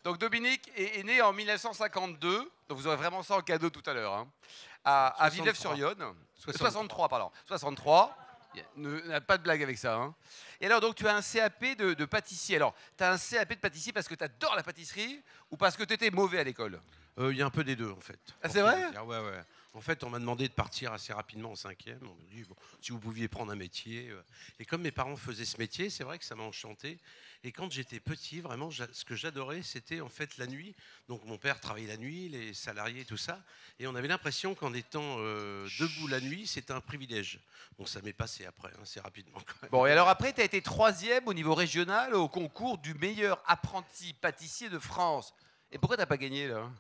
Donc Dominique est né en 1952, donc vous aurez vraiment ça en cadeau tout à l'heure, hein, à Villeneuve-sur-Yonne. 63, pardon. 63. N'a pas de blague avec ça. Hein. Et alors, donc, tu as un CAP de pâtissier. Alors, tu as un CAP de pâtissier parce que tu adores la pâtisserie ou parce que tu étais mauvais à l'école? Il y a un peu des deux, en fait. Ah, c'est vrai? Ouais, ouais. En fait, on m'a demandé de partir assez rapidement en 5e. On m'a dit, bon, si vous pouviez prendre un métier. Et comme mes parents faisaient ce métier, c'est vrai que ça m'a enchanté. Et quand j'étais petit, vraiment, ce que j'adorais, c'était en fait la nuit. Donc mon père travaillait la nuit, les salariés, tout ça. Et on avait l'impression qu'en étant debout la nuit, c'était un privilège. Bon, ça m'est passé après, hein, assez rapidement quand même. Bon, et alors après, tu as été 3e au niveau régional au concours du meilleur apprenti pâtissier de France. Et pourquoi t'as pas gagné là?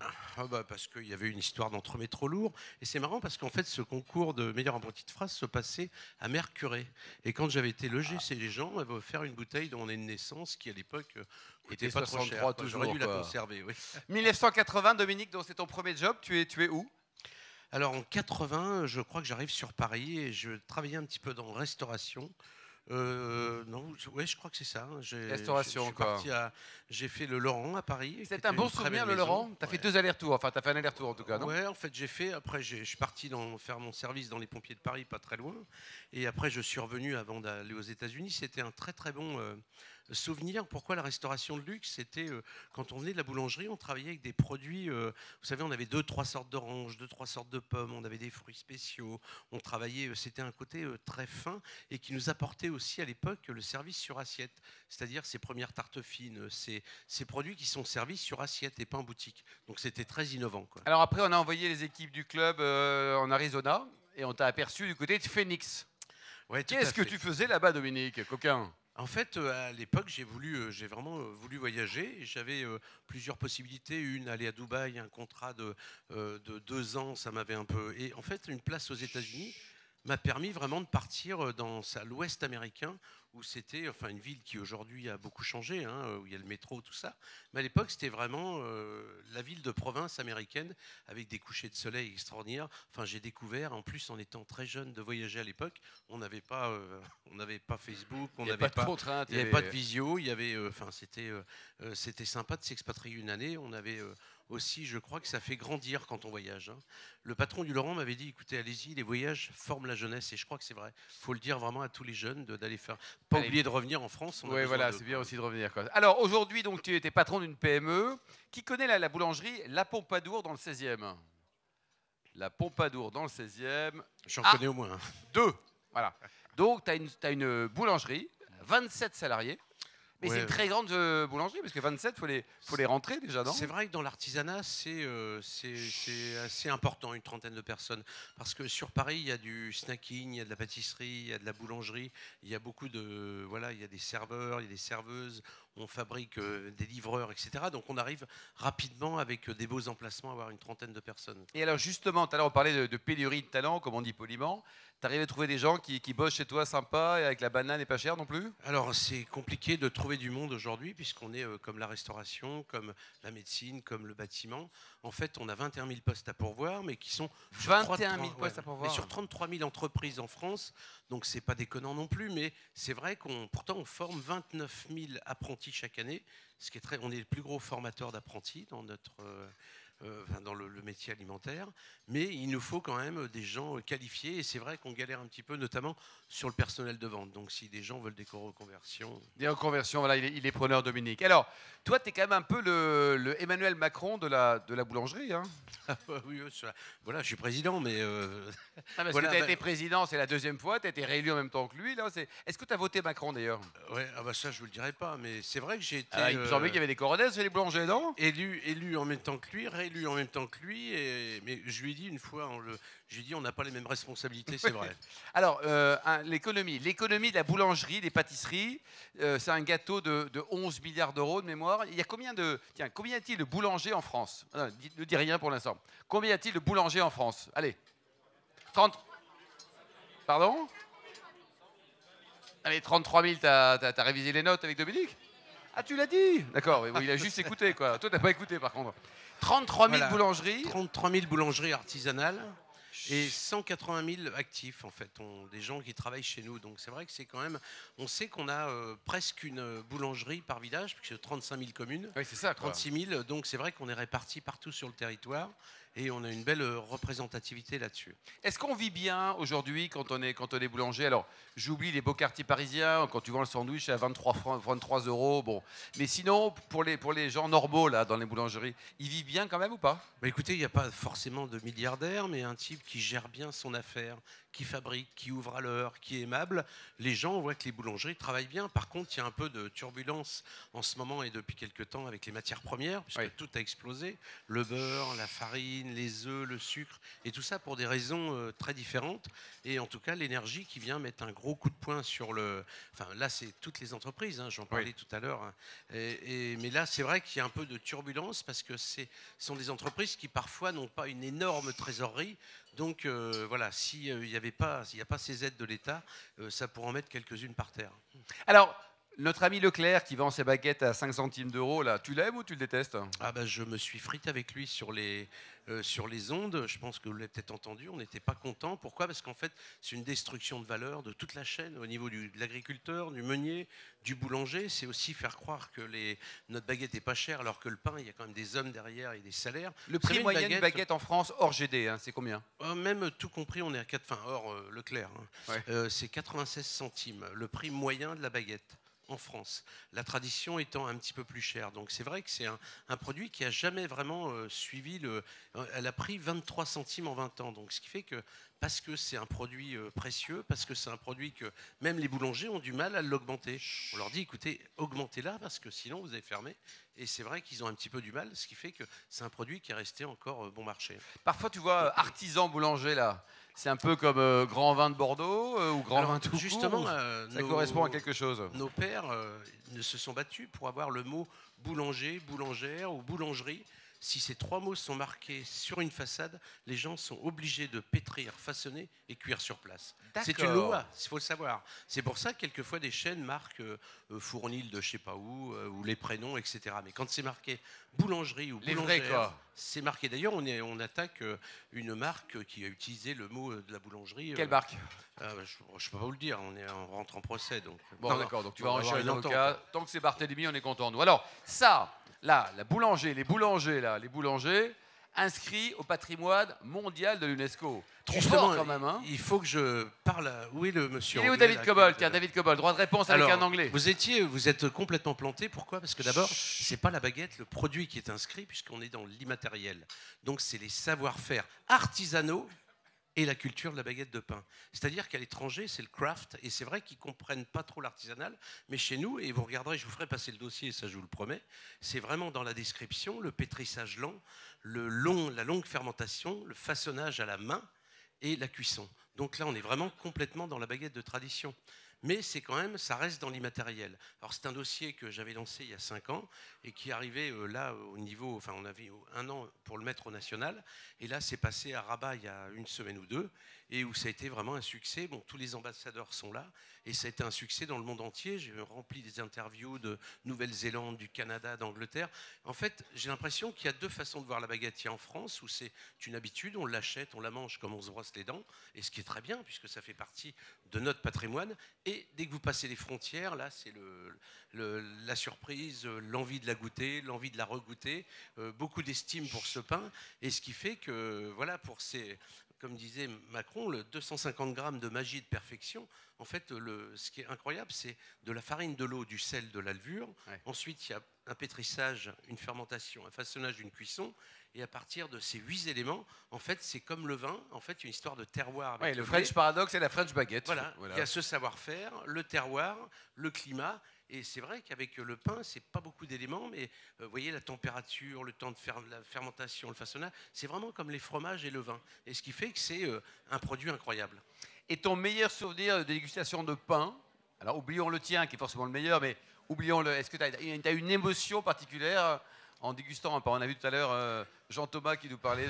Parce qu'il y avait une histoire d'entremet trop lourd. Et c'est marrant parce qu'en fait, ce concours de meilleur apprenti de France se passait à Mercurey. Et quand j'avais été logé chez les gens, on m'avait offert une bouteille dont on est de naissance qui, à l'époque, n'était pas trop chère. J'aurais dû la conserver, oui. 1980, Dominique, donc c'est ton premier job. Tu es où? Alors en 80, je crois que j'arrive sur Paris et je travaillais un petit peu dans restauration. Non, ouais, je crois que c'est ça. Restauration, quoi. J'ai fait le Laurent à Paris. C'est un bon souvenir, le Laurent. T'as fait 2 allers-retours. Enfin, t'as fait un aller-retour en tout cas, non? Ouais, en fait, j'ai fait. Après, je suis parti faire mon service dans les pompiers de Paris, pas très loin. Et après, je suis revenu avant d'aller aux États-Unis. C'était un très très bon souvenir. Pourquoi la restauration de luxe? C'était quand on venait de la boulangerie, on travaillait avec des produits. Vous savez, on avait 2-3 sortes d'oranges, 2-3 sortes de pommes. On avait des fruits spéciaux. On travaillait. C'était un côté très fin et qui nous apportait aussi à l'époque le service sur assiette, c'est-à-dire ces premières tartes fines, ces produits qui sont servis sur assiette et pas en boutique. Donc c'était très innovant, quoi. Alors après, on a envoyé les équipes du club en Arizona et on t'a aperçu du côté de Phoenix. Ouais, qu'est-ce que tu faisais là-bas, Dominique, coquin? En fait, à l'époque, j'ai vraiment voulu voyager. J'avais plusieurs possibilités. Une, aller à Dubaï, un contrat de 2 ans, ça m'avait un peu. Et en fait, une place aux États-Unis m'a permis vraiment de partir dans l'Ouest américain, où c'était une ville qui aujourd'hui a beaucoup changé, hein, où il y a le métro, tout ça. Mais à l'époque, c'était vraiment la ville de province américaine, avec des couchers de soleil extraordinaires. Enfin, j'ai découvert, en plus, en étant très jeune, de voyager à l'époque. On n'avait pas Facebook, on n'avait pas de contraintes, il n'y avait pas de visio. C'était sympa de s'expatrier une année. On avait aussi, je crois que ça fait grandir quand on voyage. Hein. Le patron du Laurent m'avait dit, écoutez, allez-y, les voyages forment la jeunesse. Et je crois que c'est vrai. Il faut le dire vraiment à tous les jeunes d'aller faire. Pas oublier de revenir en France. Oui, voilà, c'est bien aussi de revenir. Quoi. Alors aujourd'hui, donc, tu étais patron d'une PME. Qui connaît la boulangerie La Pompadour dans le 16e? La Pompadour dans le 16e. J'en connais au moins 2. Voilà. Donc, tu as une boulangerie, 27 salariés. Mais c'est une très grande boulangerie, parce que 27, il faut les rentrer déjà, non? C'est vrai que dans l'artisanat, c'est assez important, une trentaine de personnes. Parce que sur Paris, il y a du snacking, il y a de la pâtisserie, il y a de la boulangerie, il y a beaucoup de... Voilà, il y a des serveurs, il y a des serveuses, on fabrique des livreurs, etc. Donc on arrive rapidement, avec des beaux emplacements, à avoir une trentaine de personnes. Et alors justement, tout à l'heure, on parlait de pénurie de talent, comme on dit poliment. T'arrives à trouver des gens qui bossent chez toi sympa et avec la banane et pas cher non plus? Alors c'est compliqué de trouver du monde aujourd'hui puisqu'on est comme la restauration, comme la médecine, comme le bâtiment. En fait, on a 21 000 postes à pourvoir, mais qui sont 21 000 postes à pourvoir. Mais sur 33 000 entreprises en France, donc c'est pas déconnant non plus. Mais c'est vrai pourtant on forme 29 000 apprentis chaque année, ce qui est on est le plus gros formateur d'apprentis dans notre dans le métier alimentaire, mais il nous faut quand même des gens qualifiés, et c'est vrai qu'on galère un petit peu, notamment sur le personnel de vente. Donc si des gens veulent des reconversions... Des reconversions, voilà, il est preneur, Dominique. Alors, toi, tu es quand même un peu le Emmanuel Macron de la boulangerie. Hein. Oui, voilà, je suis président, mais... parce que tu as été président, c'est la 2e fois, tu as été réélu en même temps que lui. Est-ce que tu as voté Macron, d'ailleurs? Oui, ça, je ne vous le dirai pas, mais c'est vrai que j'ai été... il me semblait qu'il y avait des coronets chez les boulangers, non? Élu en même temps que lui, réélu en même temps que lui, mais je lui ai dit une fois, je lui ai dit on n'a pas les mêmes responsabilités, c'est vrai. Alors, l'économie de la boulangerie, des pâtisseries, c'est un gâteau de 11 milliards d'euros de mémoire. Il y a combien y a-t-il de boulangers en France? Ne dis rien pour l'instant. Combien y a-t-il de boulangers en France? Allez. 30. Pardon? Allez, 33 000, t'as révisé les notes avec Dominique? Ah, tu l'as dit? D'accord, il a juste écouté, quoi. Toi, t'as pas écouté, par contre. 33 000 boulangeries. 33 000 boulangeries artisanales. Et 180 000 actifs, en fait, des gens qui travaillent chez nous. Donc c'est vrai que c'est quand même... On sait qu'on a presque une boulangerie par village, puisque 35 000 communes, Oui, c'est ça, quoi. 36 000. Donc c'est vrai qu'on est répartis partout sur le territoire et on a une belle représentativité là-dessus. Est-ce qu'on vit bien aujourd'hui quand on est boulanger? Alors, j'oublie les beaux quartiers parisiens, quand tu vends le sandwich à 23 francs, 23 euros, bon. Mais sinon, pour les gens normaux, là, dans les boulangeries, ils vivent bien quand même ou pas? Bah écoutez, il n'y a pas forcément de milliardaire, mais un type qui gère bien son affaire, qui fabrique, qui ouvre à l'heure, qui est aimable. Les gens voient que les boulangeries travaillent bien. Par contre, il y a un peu de turbulence en ce moment et depuis quelques temps avec les matières premières, puisque Oui. tout a explosé. Le beurre, la farine, les œufs, le sucre, et tout ça pour des raisons très différentes. Et en tout cas, l'énergie qui vient mettre un gros coup de poing sur le... Enfin, là, c'est toutes les entreprises, hein, j'en parlais tout à l'heure. Hein. Mais là, c'est vrai qu'il y a un peu de turbulence parce que ce sont des entreprises qui parfois n'ont pas une énorme trésorerie. Donc voilà, s'il n'y a pas ces aides de l'État, ça pourrait en mettre quelques-unes par terre. Alors, notre ami Leclerc qui vend ses baguettes à 5 centimes d'euros, là, tu l'aimes ou tu le détestes? Ah bah, je me suis frité avec lui sur les ondes. Je pense que vous l'avez peut-être entendu. On n'était pas content. Pourquoi? Parce qu'en fait, c'est une destruction de valeur de toute la chaîne au niveau de l'agriculteur, du meunier, du boulanger. C'est aussi faire croire que notre baguette n'est pas chère alors que le pain, il y a quand même des hommes derrière et des salaires. Le prix moyen d'une baguette en France hors GD, hein, c'est combien? Même tout compris, on est à 4, enfin hors Leclerc. Hein. Ouais. C'est 96 centimes, le prix moyen de la baguette en France. La tradition étant un petit peu plus chère. Donc c'est vrai que c'est un produit qui n'a jamais vraiment suivi elle a pris 23 centimes en 20 ans. Donc ce qui fait que, parce que c'est un produit précieux, parce que c'est un produit que même les boulangers ont du mal à l'augmenter. On leur dit, écoutez, augmentez-la parce que sinon vous allez fermer. Et c'est vrai qu'ils ont un petit peu du mal, ce qui fait que c'est un produit qui est resté encore bon marché. Parfois, tu vois, artisan boulanger, là, c'est un peu comme grand vin de Bordeaux ou grand vin tout justement, court. Ça correspond à quelque chose. Nos pères ne se sont battus pour avoir le mot boulanger, boulangère ou boulangerie. Si ces trois mots sont marqués sur une façade, les gens sont obligés de pétrir, façonner et cuire sur place. C'est une loi, il faut le savoir. C'est pour ça que quelquefois des chaînes marquent Fournil de je sais pas où, ou les prénoms, etc. Mais quand c'est marqué boulangerie ou boulangère, c'est marqué. D'ailleurs, on attaque une marque qui a utilisé le mot de la boulangerie. Quelle marque? Je ne peux pas vous le dire, on rentre en procès. Donc. Bon, d'accord, donc tu vas enchaîner un avocat. Tant que c'est Barthélemy, on est content. Nous. Alors, ça, là, les boulangers, inscrits au patrimoine mondial de l'UNESCO. Justement, quand même, hein. Il faut que je parle. Où est le monsieur? Il est où David Cobol? Tiens, David Cobol, droit de réponse avec un anglais. Vous êtes complètement planté. Pourquoi? Parce que d'abord, c'est pas la baguette, le produit qui est inscrit, puisqu'on est dans l'immatériel. Donc, c'est les savoir-faire artisanaux et la culture de la baguette de pain. C'est-à-dire qu'à l'étranger, c'est le craft, et c'est vrai qu'ils ne comprennent pas trop l'artisanal, mais chez nous, et vous regarderez, je vous ferai passer le dossier, ça je vous le promets, c'est vraiment dans la description, le pétrissage lent, la longue fermentation, le façonnage à la main et la cuisson. Donc là, on est vraiment complètement dans la baguette de tradition. Mais c'est quand même, ça reste dans l'immatériel. Alors c'est un dossier que j'avais lancé il y a 5 ans et qui arrivait là au niveau, enfin on avait 1 an pour le mettre au national, et là c'est passé à Rabat il y a 1 semaine ou 2, et où ça a été vraiment un succès. Bon, tous les ambassadeurs sont là, et ça a été un succès dans le monde entier. J'ai rempli des interviews de Nouvelle-Zélande, du Canada, d'Angleterre. En fait, j'ai l'impression qu'il y a 2 façons de voir la baguette. Il y a en France, où c'est une habitude, on l'achète, on la mange comme on se brosse les dents, et ce qui est très bien, puisque ça fait partie de notre patrimoine. Et dès que vous passez les frontières, là, c'est la surprise, l'envie de la goûter, l'envie de la regoûter, beaucoup d'estime pour ce pain, et ce qui fait que, voilà, pour ces... Comme disait Macron, le 250 grammes de magie de perfection, en fait, ce qui est incroyable, c'est de la farine, de l'eau, du sel, de la levure. Ouais. Ensuite, il y a un pétrissage, une fermentation, un façonnage, une cuisson. Et à partir de ces 8 éléments, en fait, c'est comme le vin, en fait, une histoire de terroir. Avec le French paradoxe et la French baguette. Voilà. Il y a ce savoir-faire, le terroir, le climat. Et c'est vrai qu'avec le pain, c'est pas beaucoup d'éléments, mais vous voyez la température, le temps de la fermentation, le façonnage, c'est vraiment comme les fromages et le vin. Et ce qui fait que c'est un produit incroyable. Et ton meilleur souvenir de dégustation de pain, alors oublions le tien qui est forcément le meilleur, mais oublions-le, est-ce que tu as une émotion particulière en dégustant un pain? On a vu tout à l'heure Jean-Thomas qui nous parlait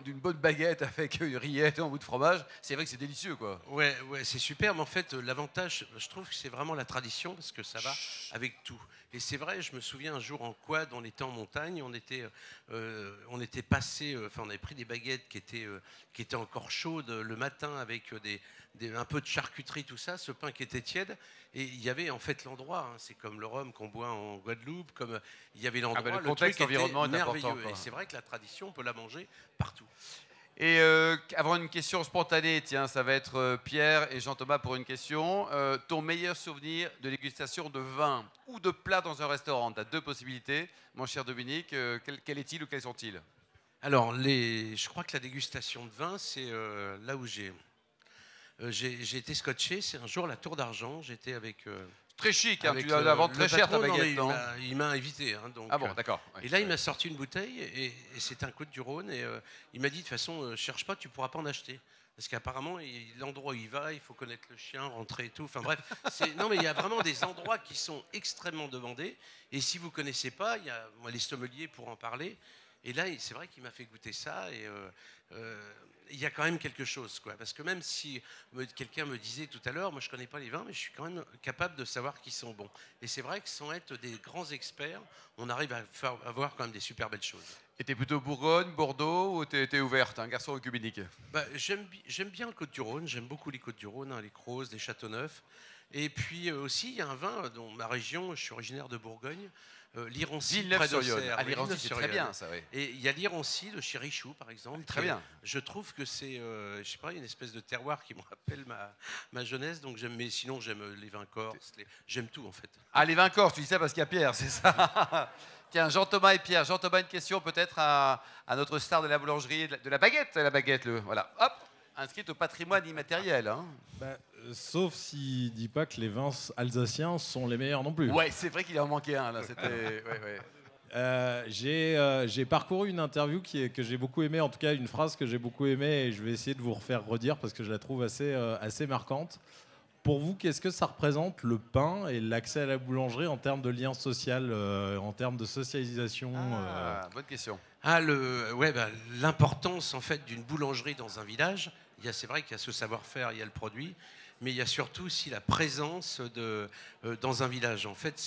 d'une bonne baguette avec une rillette et un bout de fromage. C'est vrai que c'est délicieux, quoi. Ouais, c'est super, mais en fait, l'avantage, je trouve que c'est vraiment la tradition, parce que ça va avec tout. Et c'est vrai, je me souviens un jour en quad, on était en montagne, on était passé, enfin, on avait pris des baguettes qui étaient encore chaudes le matin avec un peu de charcuterie, tout ça, ce pain qui était tiède. Et il y avait en fait l'endroit, hein, c'est comme le rhum qu'on boit en Guadeloupe, comme il y avait l'endroit, le le contexte, truc était l'environnement est merveilleux. important, quoi. Et c'est vrai que la tradition, on peut la manger partout. Et avant une question spontanée, tiens, ça va être Pierre et Jean-Thomas pour une question. Ton meilleur souvenir de dégustation de vin ou de plat dans un restaurant? Tu as deux possibilités, mon cher Dominique. Quel est-il ou quels sont-ils? Alors, je crois que la dégustation de vin, c'est là où j'ai été scotché. C'est un jour la Tour d'Argent. J'étais avec. Très chic, hein, avec tu la vends très cher ta patron. baguette, non? Il m'a invité. Hein, donc, Ah bon, d'accord. et là, il m'a sorti une bouteille et c'était un Côtes-du-Rhône. Et il m'a dit de toute façon, cherche pas, tu pourras pas en acheter. Parce qu'apparemment, l'endroit où il va, il faut connaître le chien, rentrer et tout. Enfin bref, non mais il y a vraiment des endroits qui sont extrêmement demandés. Et si vous connaissez pas, il y a moi, les sommeliers pour en parler. Et là, c'est vrai qu'il m'a fait goûter ça. Et il y a quand même quelque chose, quoi. Parce que même si quelqu'un me disait tout à l'heure, moi je connais pas les vins, mais je suis quand même capable de savoir qu'ils sont bons. Et c'est vrai que sans être des grands experts, on arrive à avoir quand même des super belles choses. Et t'es plutôt Bourgogne, Bordeaux ou t'es ouverte, un garçon œcuménique? J'aime bien le Côtes-du-Rhône, j'aime beaucoup les Côtes-du-Rhône, hein, les Crozes, les Châteauneuf. Et puis aussi, il y a un vin dans ma région, je suis originaire de Bourgogne, l'Irancy, près d'Auxerre. L'Irancy, c'est très bien, ça, oui. Et il y a l'Irancy de chez Richoux, par exemple. Très bien. Je trouve que c'est, je sais pas, une espèce de terroir qui me rappelle ma jeunesse. Donc mais sinon, j'aime les vins corses, j'aime tout, en fait. Ah, les vins corses, tu dis ça parce qu'il y a Pierre, c'est ça? Tiens, Jean-Thomas et Pierre. Jean-Thomas, une question peut-être à notre star de la boulangerie, de la baguette, voilà, hop, inscrite au patrimoine immatériel. Hein. Sauf s'il ne dit pas que les vins alsaciens sont les meilleurs non plus. Ouais, c'est vrai qu'il en manquait un, là, c'était... J'ai parcouru une interview que j'ai beaucoup aimée, en tout cas une phrase que j'ai beaucoup aimée, et je vais essayer de vous refaire redire parce que je la trouve assez marquante. Pour vous, qu'est-ce que ça représente le pain et l'accès à la boulangerie en termes de lien social, en termes de socialisation Bonne question. L'importance en fait d'une boulangerie dans un village, c'est vrai qu'il y a ce savoir-faire, il y a le produit, mais il y a surtout aussi la présence dans un village. En fait,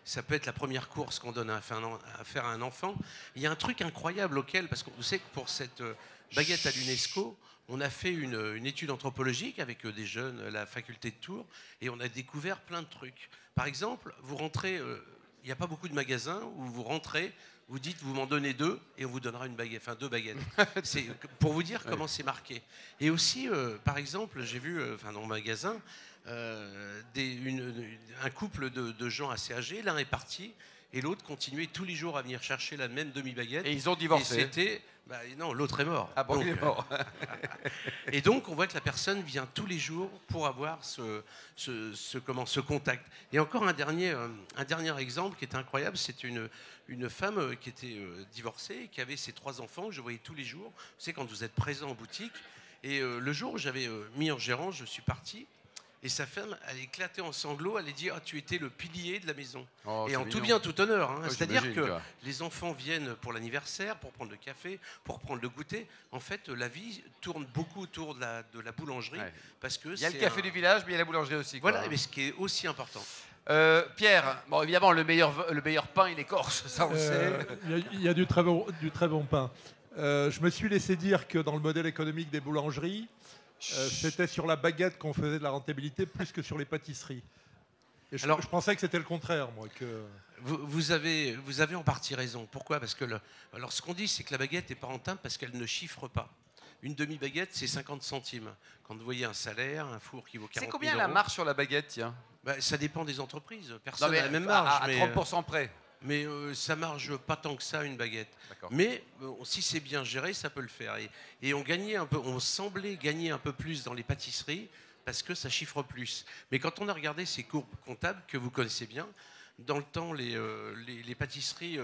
ça peut être la première course qu'on donne à faire à un enfant. Il y a un truc incroyable parce qu'on sait que pour cette baguette à l'UNESCO, on a fait une étude anthropologique avec des jeunes à la faculté de Tours et on a découvert plein de trucs. Par exemple, vous rentrez, il n'y a pas beaucoup de magasins où vous rentrez, vous dites vous m'en donnez 2 et on vous donnera une baguette, enfin 2 baguettes. C'est pour vous dire comment c'est marqué. Et aussi, par exemple, j'ai vu dans le magasin un couple de gens assez âgés, l'un est parti et l'autre continuait tous les jours à venir chercher la même demi-baguette. Et ils ont divorcé. Et c'était... non, l'autre est mort. Ah bon, donc, il est mort. Et donc, on voit que la personne vient tous les jours pour avoir ce contact. Et encore un dernier exemple qui était incroyable, c'est une femme qui était divorcée, qui avait ses 3 enfants, que je voyais tous les jours. Vous savez, quand vous êtes présent en boutique. Et le jour où j'avais mis en gérance, je suis parti. Et sa femme, elle éclatait en sanglots, elle a dit tu étais le pilier de la maison. Oh, et en mignon. Tout bien, tout honneur. Hein. C'est-à-dire que les enfants viennent pour l'anniversaire, pour prendre le café, pour prendre le goûter. En fait, la vie tourne beaucoup autour de la boulangerie. Ouais. Parce que il y a le café du village, mais il y a la boulangerie aussi. Voilà, mais ce qui est aussi important. Pierre, bon, évidemment, le meilleur pain, il est corse, ça on le sait. Il y a du très bon pain. Je me suis laissé dire que dans le modèle économique des boulangeries, c'était sur la baguette qu'on faisait de la rentabilité plus que sur les pâtisseries. Et je pensais que c'était le contraire, moi. Vous avez en partie raison. Pourquoi? Parce que ce qu'on dit, c'est que la baguette n'est pas rentable parce qu'elle ne chiffre pas. Une demi-baguette, c'est 50 centimes. Quand vous voyez un salaire, un four qui vaut 40 000 €... C'est combien la marge sur la baguette, tiens? Ça dépend des entreprises. Personne n'a la même marge. À 30% près. Mais ça marche pas tant que ça, une baguette. Mais si c'est bien géré, ça peut le faire. Et on semblait gagner un peu plus dans les pâtisseries parce que ça chiffre plus. Mais quand on a regardé ces courbes comptables que vous connaissez bien, dans le temps, les pâtisseries,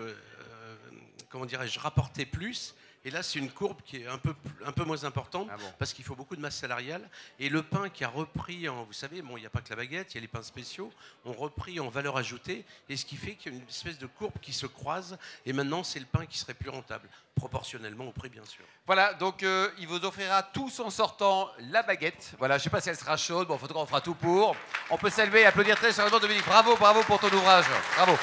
rapportaient plus Et là, c'est une courbe qui est un peu moins importante parce qu'il faut beaucoup de masse salariale. Et le pain qui a repris, vous savez, bon, il n'y a pas que la baguette, il y a les pains spéciaux, ont repris en valeur ajoutée. Et ce qui fait qu'il y a une espèce de courbe qui se croise. Et maintenant, c'est le pain qui serait plus rentable, proportionnellement au prix, bien sûr. Voilà, donc il vous offrira tous en sortant la baguette. Voilà, je ne sais pas si elle sera chaude, bon, en tout cas, on fera tout pour. On peut saluer et applaudir très sérieusement Dominique. Bravo, bravo pour ton ouvrage. Bravo.